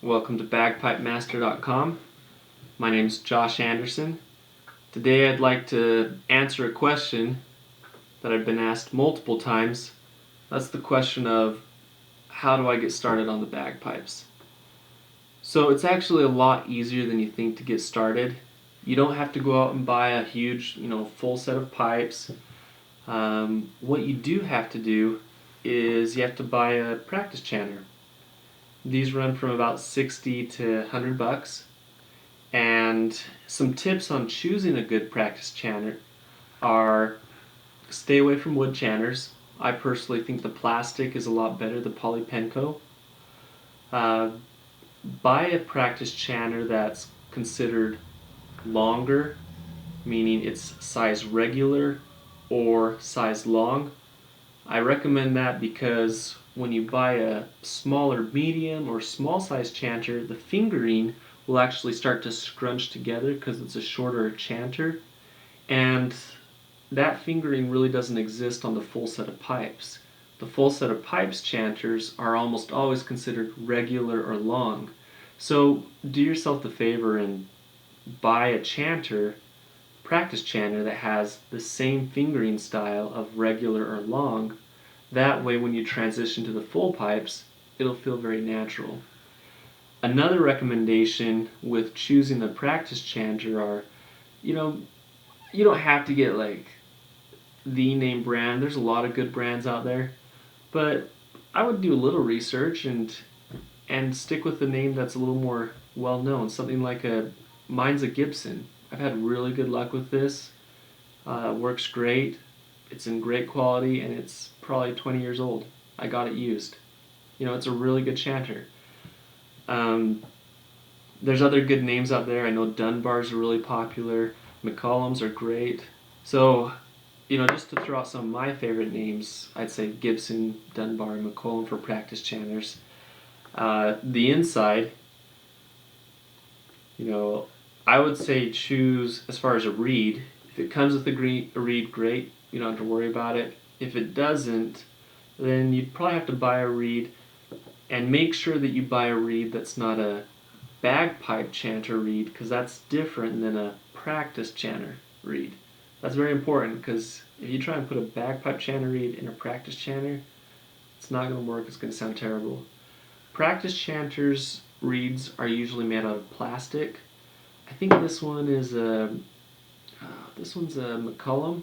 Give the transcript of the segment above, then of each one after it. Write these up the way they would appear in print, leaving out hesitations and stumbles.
Welcome to bagpipemaster.com. My name is Josh Anderson. Today I'd like to answer a question that I've been asked multiple times. That's the question of how do I get started on the bagpipes? So it's actually a lot easier than you think to get started. You don't have to go out and buy a huge, full set of pipes. What you do have to do is you have to buy a practice chanter. These run from about 60 to 100 bucks. And some tips on choosing a good practice chanter are stay away from wood chanters. I personally think the plastic is a lot better, the polypenco. Buy a practice chanter that's considered longer, meaning it's size regular or size long. I recommend that because when you buy a smaller medium or small size chanter, the fingering will actually start to scrunch together because it's a shorter chanter, and that fingering really doesn't exist on the full set of pipes. The full set of pipes chanters are almost always considered regular or long. So do yourself the favor and buy a chanter, practice chanter, that has the same fingering style of regular or long. That way when you transition to the full pipes, it'll feel very natural. Another recommendation with choosing the practice chanter are, you don't have to get like the name brand. There's a lot of good brands out there, but I would do a little research and stick with the name that's a little more well known. Something like mine's a Gibson. I've had really good luck with this. Works great. It's in great quality, and it's probably 20 years old. I got it used. It's a really good chanter. There's other good names out there. I know Dunbars are really popular. McCollum's are great. So, just to throw out some of my favorite names, I'd say Gibson, Dunbar, and McCollum for practice chanters. The inside, I would say choose, as far as a reed. If it comes with a reed, great. You don't have to worry about it. If it doesn't, then you'd probably have to buy a reed, and make sure that you buy a reed that's not a bagpipe chanter reed, because that's different than a practice chanter reed. That's very important, because if you try and put a bagpipe chanter reed in a practice chanter, it's not going to work. It's going to sound terrible. Practice chanters reeds are usually made out of plastic. I think this one's a McCollum.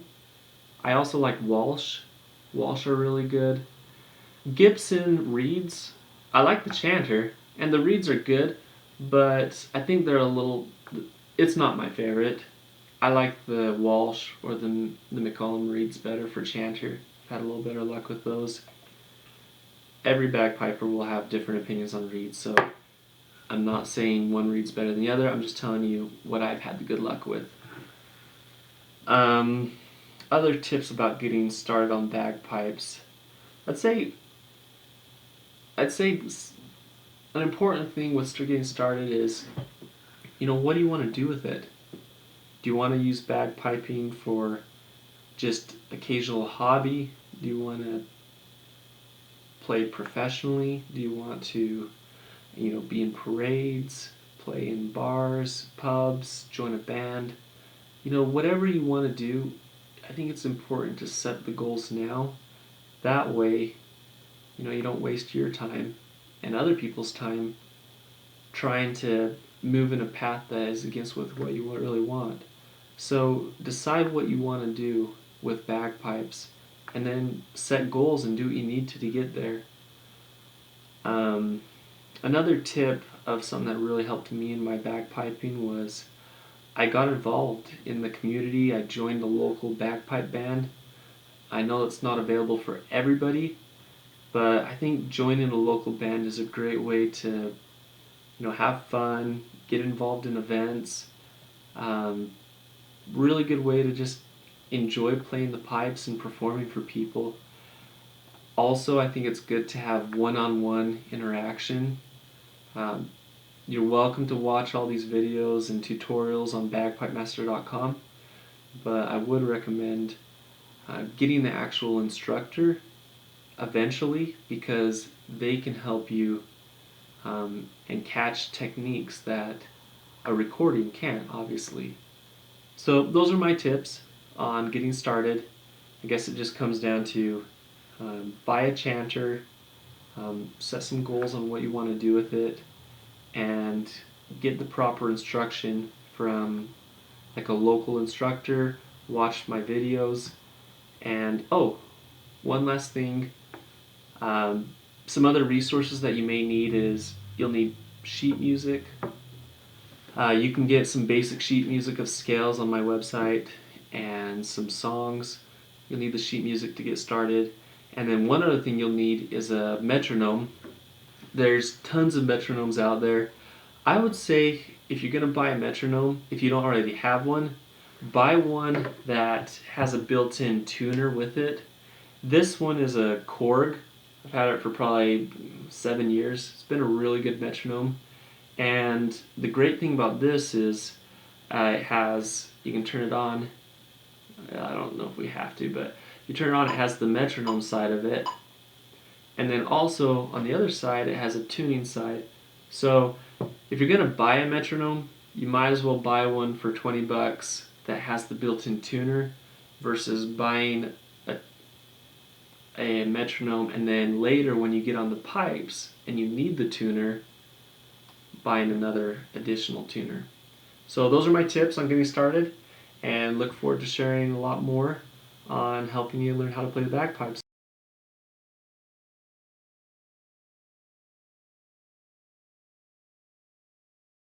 I also like Walsh. Walsh are really good. Gibson reeds, I like the chanter, and the reeds are good, but I think it's not my favorite. I like the Walsh or the McCollum reeds better for chanter. I've had a little better luck with those. Every bagpiper will have different opinions on reeds, so I'm not saying one reed's better than the other. I'm just telling you what I've had the good luck with. Other tips about getting started on bagpipes. I'd say an important thing with getting started is, what do you want to do with it? Do you want to use bagpiping for just occasional hobby? Do you want to play professionally? Do you want to, be in parades, play in bars, pubs, join a band? Whatever you want to do, I think it's important to set the goals now. That way, you don't waste your time and other people's time trying to move in a path that is against with what you really want. So decide what you want to do with bagpipes, and then set goals and do what you need to get there. Another tip of something that really helped me in my bagpiping was I got involved in the community. I joined a local bagpipe band. I know it's not available for everybody, but I think joining a local band is a great way to, have fun, get involved in events. Really good way to just enjoy playing the pipes and performing for people. Also, I think it's good to have one-on-one interaction. You're welcome to watch all these videos and tutorials on bagpipemaster.com, but I would recommend getting the actual instructor eventually, because they can help you and catch techniques that a recording can't, obviously. So those are my tips on getting started. I guess it just comes down to buy a chanter, set some goals on what you want to do with it, and get the proper instruction from like a local instructor. Watch my videos, and one last thing, some other resources that you may need is you'll need sheet music. You can get some basic sheet music of scales on my website and some songs. You'll need the sheet music to get started. And then one other thing you'll need is a metronome. There's tons of metronomes out there. I would say if you're going to buy a metronome, if you don't already have one, buy one that has a built-in tuner with it. This one is a Korg. I've had it for probably 7 years. It's been a really good metronome. And the great thing about this is it has, you can turn it on. I don't know if we have to, but you turn it on, it has the metronome side of it. And then also on the other side, it has a tuning side. So if you're going to buy a metronome, you might as well buy one for 20 bucks that has the built-in tuner versus buying a metronome and then later when you get on the pipes and you need the tuner, buying another additional tuner. So those are my tips on getting started, and look forward to sharing a lot more on helping you learn how to play the bagpipes.